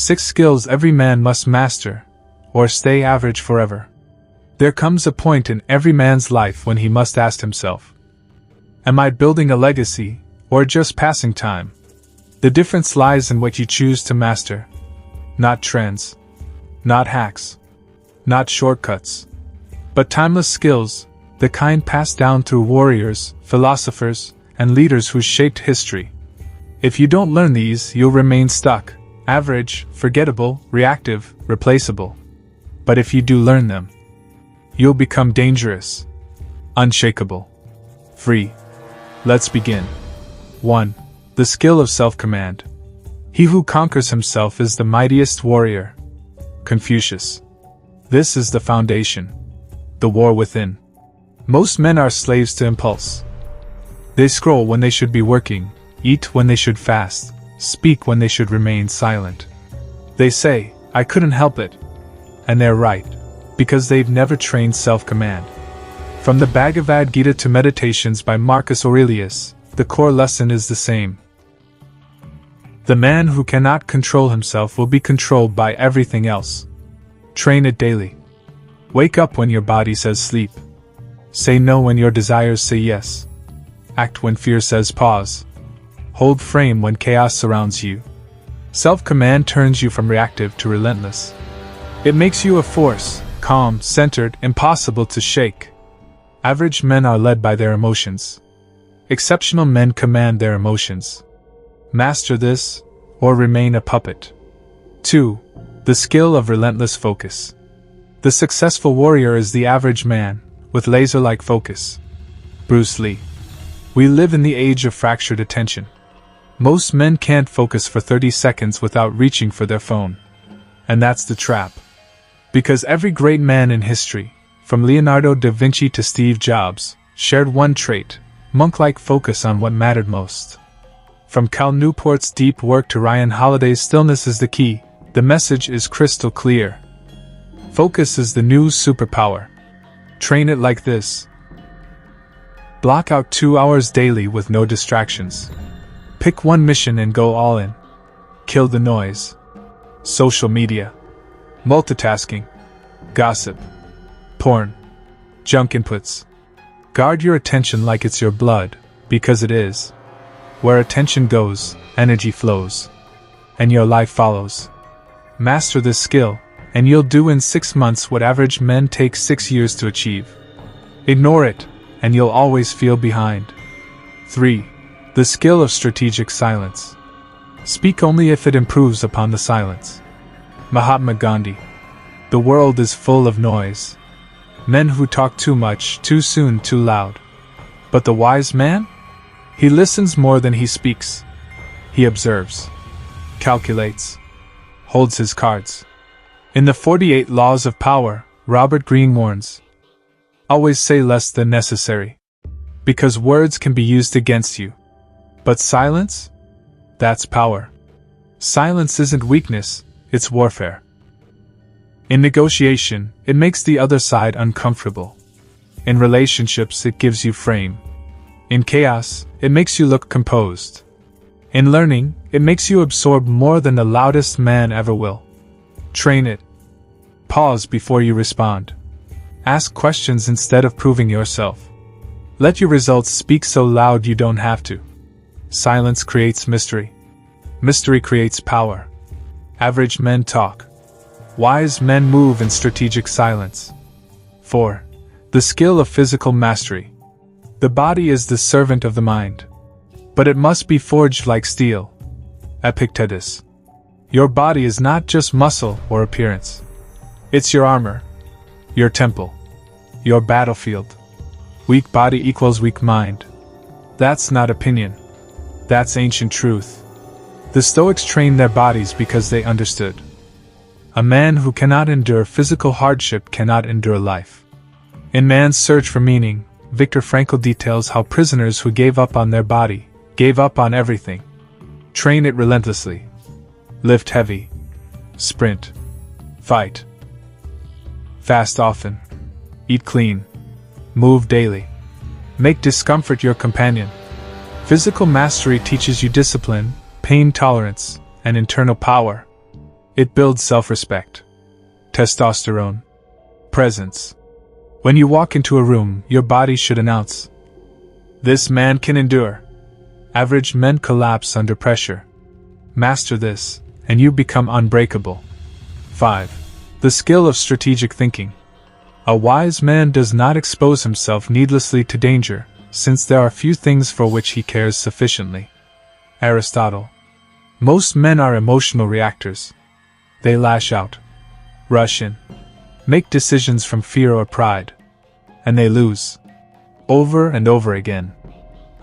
6 skills every man must master, or stay average forever. There comes a point in every man's life when he must ask himself, am I building a legacy, or just passing time? The difference lies in what you choose to master. Not trends. Not hacks. Not shortcuts. But timeless skills, the kind passed down through warriors, philosophers, and leaders who shaped history. If you don't learn these, you'll remain stuck, average, forgettable, reactive, replaceable. But if you do learn them, you'll become dangerous, unshakable, free. Let's begin. 1. The skill of self-command. He who conquers himself is the mightiest warrior. Confucius. This is the foundation. The war within. Most men are slaves to impulse. They scroll when they should be working, eat when they should fast, speak when they should remain silent. They say, I couldn't help it. And they're right, because they've never trained self-command. From the Bhagavad Gita to Meditations by Marcus Aurelius, the core lesson is the same. The man who cannot control himself will be controlled by everything else. Train it daily. Wake up when your body says sleep. Say no when your desires say yes. Act when fear says pause. Hold frame when chaos surrounds you. Self-command turns you from reactive to relentless. It makes you a force, calm, centered, impossible to shake. Average men are led by their emotions. Exceptional men command their emotions. Master this, or remain a puppet. 2. The skill of relentless focus. The successful warrior is the average man, with laser-like focus. Bruce Lee. We live in the age of fractured attention. Most men can't focus for 30 seconds without reaching for their phone. And that's the trap. Because every great man in history, from Leonardo da Vinci to Steve Jobs, shared one trait: monk-like focus on what mattered most. From Cal Newport's deep work to Ryan Holiday's stillness is the key, the message is crystal clear. Focus is the new superpower. Train it like this. Block out 2 hours daily with no distractions. Pick one mission and go all in. Kill the noise. Social media. Multitasking. Gossip. Porn. Junk inputs. Guard your attention like it's your blood, because it is. Where attention goes, energy flows. And your life follows. Master this skill, and you'll do in 6 months what average men take 6 years to achieve. Ignore it, and you'll always feel behind. 3. The skill of strategic silence. Speak only if it improves upon the silence. Mahatma Gandhi. The world is full of noise. Men who talk too much, too soon, too loud. But the wise man? He listens more than he speaks. He observes. Calculates. Holds his cards. In the 48 Laws of Power, Robert Greene warns, always say less than necessary. Because words can be used against you. But silence? That's power. Silence isn't weakness, it's warfare. In negotiation, it makes the other side uncomfortable. In relationships, it gives you frame. In chaos, it makes you look composed. In learning, it makes you absorb more than the loudest man ever will. Train it. Pause before you respond. Ask questions instead of proving yourself. Let your results speak so loud you don't have to. Silence creates mystery. Mystery creates power. Average men talk. Wise men move in strategic silence. 4. The skill of physical mastery. The body is the servant of the mind. But it must be forged like steel. Epictetus. Your body is not just muscle or appearance. It's your armor. Your temple. Your battlefield. Weak body equals weak mind. That's not opinion. That's ancient truth. The Stoics trained their bodies because they understood. A man who cannot endure physical hardship cannot endure life. In Man's Search for Meaning, Viktor Frankl details how prisoners who gave up on their body, gave up on everything. Train it relentlessly. Lift heavy. Sprint. Fight. Fast often. Eat clean. Move daily. Make discomfort your companion. Physical mastery teaches you discipline, pain tolerance, and internal power. It builds self-respect. Testosterone. Presence. When you walk into a room, your body should announce, "This man can endure." Average men collapse under pressure. Master this, and you become unbreakable. 5. The skill of strategic thinking. A wise man does not expose himself needlessly to danger, since there are few things for which he cares sufficiently. Aristotle. Most men are emotional reactors. They lash out, rush in, make decisions from fear or pride, and they lose, over and over again.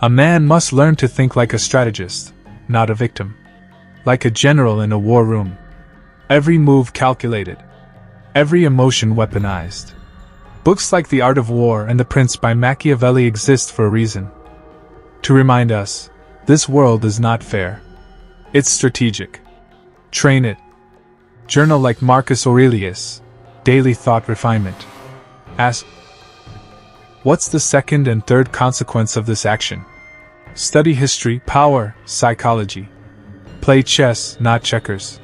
A man must learn to think like a strategist, not a victim. Like a general in a war room. Every move calculated. Every emotion weaponized. Books like The Art of War and The Prince by Machiavelli exist for a reason. To remind us, this world is not fair. It's strategic. Train it. Journal like Marcus Aurelius. Daily thought refinement. Ask, what's the second and third consequence of this action? Study history, power, psychology. Play chess, not checkers.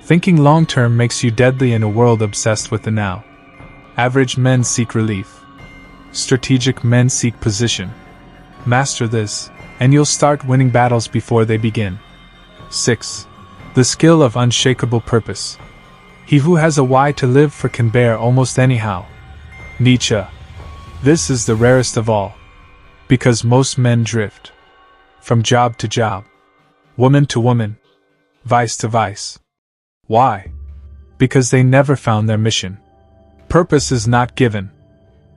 Thinking long-term makes you deadly in a world obsessed with the now. Average men seek relief. Strategic men seek position. Master this, and you'll start winning battles before they begin. 6. The skill of unshakable purpose. He who has a why to live for can bear almost anyhow. Nietzsche. This is the rarest of all. Because most men drift. From job to job. Woman to woman. Vice to vice. Why? Because they never found their mission. Purpose is not given.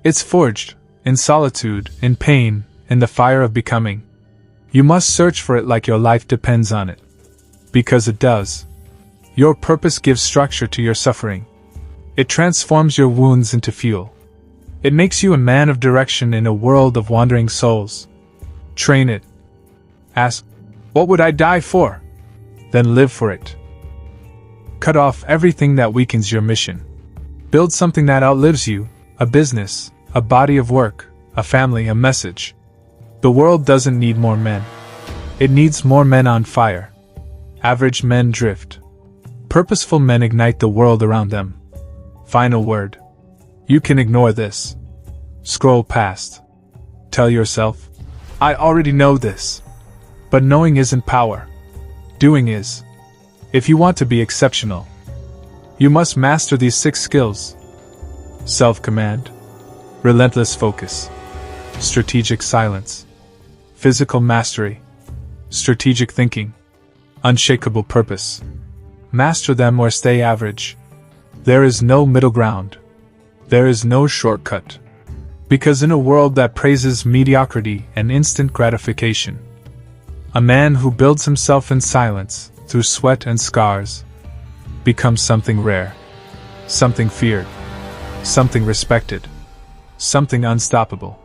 It's forged, in solitude, in pain, in the fire of becoming. You must search for it like your life depends on it. Because it does. Your purpose gives structure to your suffering. It transforms your wounds into fuel. It makes you a man of direction in a world of wandering souls. Train it. Ask, what would I die for? Then live for it. Cut off everything that weakens your mission. Build something that outlives you, a business, a body of work, a family, a message. The world doesn't need more men. It needs more men on fire. Average men drift. Purposeful men ignite the world around them. Final word. You can ignore this. Scroll past. Tell yourself, I already know this. But knowing isn't power. Doing is. If you want to be exceptional, you must master these 6 skills. Self-command. Relentless focus. Strategic silence. Physical mastery. Strategic thinking. Unshakable purpose. Master them or stay average. There is no middle ground. There is no shortcut. Because in a world that praises mediocrity and instant gratification, a man who builds himself in silence, through sweat and scars, becomes something rare, something feared, something respected, something unstoppable.